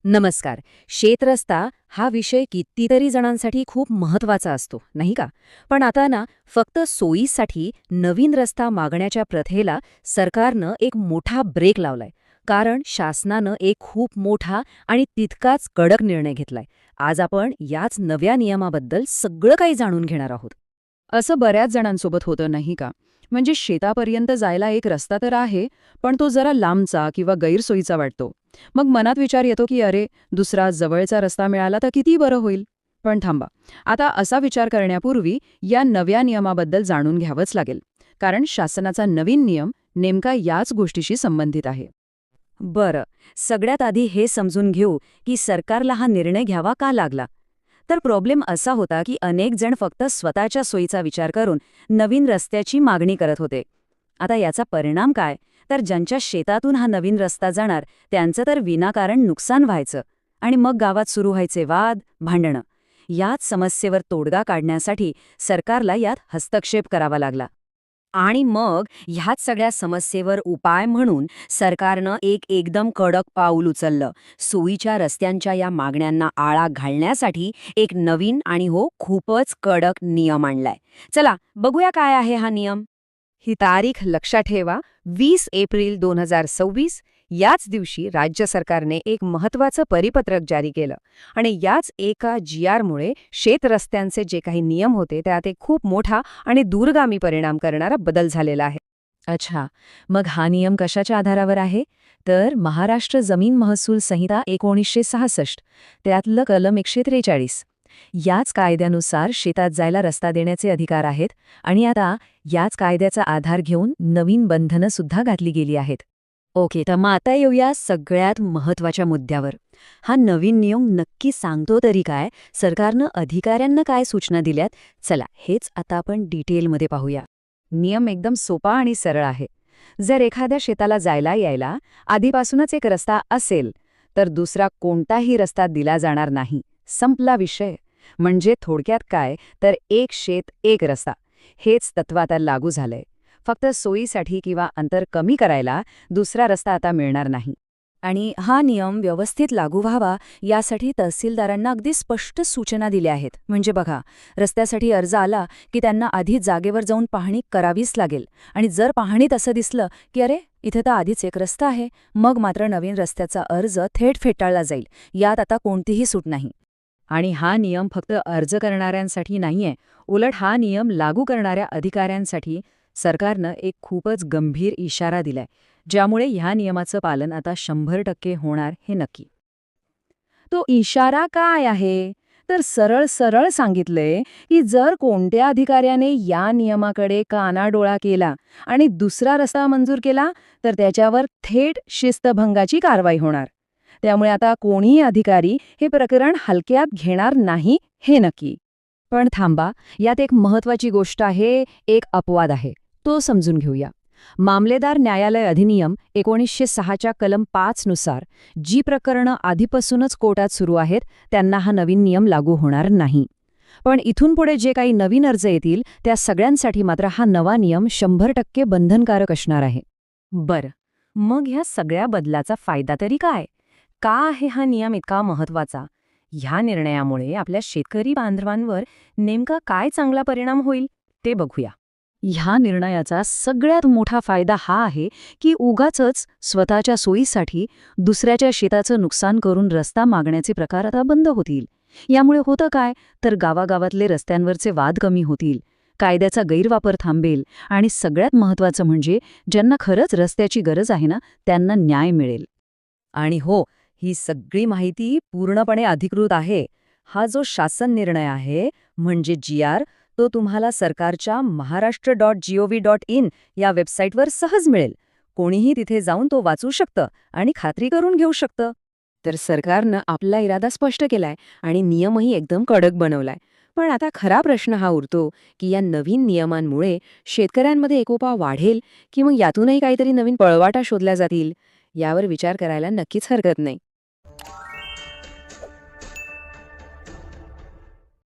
नमस्कार. शेतरस्ता हा विषय कितीतरी जणांसाठी खूप महत्वाचा असतो, नाही का? पण आता ना, फक्त सोयीसाठी नवीन रस्ता मागण्याच्या प्रथेला सरकारनं एक मोठा ब्रेक लावलाय. कारण शासनानं एक खूप मोठा आणि तितकाच कडक निर्णय घेतलाय. आज आपण याच नव्या नियमाबद्दल सगळं काही जाणून घेणार आहोत. असं बऱ्याच जणांसोबत होतं नाही का? म्हणजे शेतापर्यंत जायला एक रस्ता तर आहे, पण तो जरा लांबचा किंवा गैरसोयीचा वाटतो. मग मनात विचार येतो की अरे, दुसरा जवळचा रस्ता मिळाला तर किती बरं होईल. पण थांबा, आता असा विचार करण्यापूर्वी या नव्या नियमाबद्दल जाणून घ्यावंच लागेल. कारण शासनाचा नवीन नियम नेमका याच गोष्टीशी संबंधित आहे. बरं, सगळ्यात आधी हे समजून घेऊ की सरकारला हा निर्णय घ्यावा का लागला. तर प्रॉब्लेम असा होता की अनेक जण फक्त स्वतःच्या सोयीचा विचार करून नवीन रस्त्याची मागणी करत होते. आता याचा परिणाम काय? तर ज्यांच्या शेतातून हा नवीन रस्ता जाणार त्यांचं तर विनाकारण नुकसान व्हायचं आणि मग गावात सुरू व्हायचे वाद, भांडणं. याच समस्येवर तोडगा काढण्यासाठी सरकारला यात हस्तक्षेप करावा लागला. आणि मग ह्याच सगळ्या समस्येवर उपाय म्हणून सरकारनं एक एकदम कडक पाऊल उचललं. सोयीच्या रस्त्यांच्या या मागण्यांना आळा घालण्यासाठी एक नवीन आणि खूपच कडक नियम आणलाय. चला बघूया काय आहे हा नियम. ही तारीख लक्षात ठेवा, 20 एप्रिल 2026. याच दिवशी राज्य सरकारने एक महत्वाचं परिपत्रक जारी केलं आणि याच एका GR मुळे शेतरस्त्यांचे जे काही नियम होते त्यात एक खूप मोठा आणि दूरगामी परिणाम करणारा बदल झालेला आहे. अच्छा, मग हा नियम कशाच्या आधारावर आहे? तर महाराष्ट्र जमीन महसूल संहिता 1966 त्यातलं कलम 143. याच कायद्यानुसार शेतात जायला रस्ता देण्याचे अधिकार आहेत आणि आता याच कायद्याचा आधार घेऊन नवीन बंधनं सुद्धा घातली गेली आहेत. ओके, तर मग आता येऊया सगळ्यात महत्वाच्या मुद्द्यावर. हा नवीन नियम नक्की सांगतो तरी काय? सरकारनं अधिकाऱ्यांना काय सूचना दिल्यात? चला हेच आता आपण डिटेलमध्ये पाहूया. नियम एकदम सोपा आणि सरळ आहे. जर एखाद्या शेताला जायला यायला आधीपासूनच एक रस्ता असेल तर दुसरा कोणताही रस्ता दिला जाणार नाही. संपला विषय. म्हणजे थोडक्यात काय, तर एक शेत एक रस्ता हेच तत्त्व आता लागू झालंय. फक्त सोयीसाठी किंवा अंतर कमी करायला दुसरा रस्ता आता मिळणार नाही. आणि हा नियम व्यवस्थित लागू व्हावा यासाठी तहसीलदारांना अगदी स्पष्ट सूचना दिल्या आहेत. म्हणजे बघा, रस्त्यासाठी अर्ज आला की त्यांना आधी जागेवर जाऊन पाहणी करावीच लागेल आणि जर पाहणीत असं दिसलं की अरे, इथे तर आधीच एक रस्ता आहे, मग मात्र नवीन रस्त्याचा अर्ज थेट फेटाळला जाईल. यात आता कोणतीही सूट नाही. आणि हा नियम फक्त अर्ज करणाऱ्यांसाठी नाहीये, उलट हा नियम लागू करणाऱ्या अधिकाऱ्यांसाठी सरकारनं एक खूपच गंभीर इशारा दिलाय, ज्यामुळे ह्या नियमाचं पालन आता 100% होणार हे नक्की. तो इशारा काय आहे? तर सरळ सरळ सांगितलंय की जर कोणत्या अधिकाऱ्याने या नियमाकडे कानाडोळा केला आणि दुसरा रस्ता मंजूर केला तर त्याच्यावर थेट शिस्तभंगाची कारवाई होणार. त्यामुळे आता कोणीही अधिकारी हे प्रकरण हलक्यात घेणार नाही हे नक्की. पण थांबा, यात एक महत्वाची गोष्ट आहे, एक अपवाद आहे. तो समजून घेऊया. मामलेदार न्यायालय अधिनियम 1906च्या कलम 5 नुसार जी प्रकरणं आधीपासूनच कोर्टात सुरू आहेत त्यांना हा नवीन नियम लागू होणार नाही. पण इथून पुढे जे काही नवीन अर्ज येतील त्या सगळ्यांसाठी मात्र हा नवा नियम 100% बंधनकारक असणार आहे. बरं, मग ह्या सगळ्या बदलाचा फायदा तरी काय? का आहे हा नियम इतका महत्वाचा? ह्या निर्णयामुळे आपल्या शेतकरी बांधवांवर नेमका काय चांगला परिणाम होईल ते बघूया. ह्या निर्णयाचा सगळ्यात मोठा फायदा हा आहे की उगाचच स्वतःच्या सोयीसाठी दुसऱ्याच्या शेताचं नुकसान करून रस्ता मागण्याचे प्रकार आता बंद होतील. यामुळे होतं काय, तर गावागावातले रस्त्यांवरचे वाद कमी होतील, कायद्याचा गैरवापर थांबेल आणि सगळ्यात महत्त्वाचं म्हणजे ज्यांना खरंच रस्त्याची गरज आहे ना, त्यांना न्याय मिळेल. आणि ही सगळी माहिती पूर्णपणे अधिकृत आहे. हा जो शासन निर्णय आहे म्हणजे GR, तो तुम्हाला सरकारच्या महाराष्ट्र.gov.in या वेबसाईटवर सहज मिळेल. कोणीही तिथे जाऊन तो वाचू शकतं आणि खात्री करून घेऊ शकतं. तर सरकारनं आपला इरादा स्पष्ट केलाय आणि नियमही एकदम कडक बनवलाय. पण आता खरा प्रश्न हा उरतो की या नवीन नियमांमुळे शेतकऱ्यांमध्ये एकोपा वाढेल की मग यातूनही काहीतरी नवीन पळवाटा शोधल्या जातील. यावर विचार करायला नक्कीच हरकत नाही.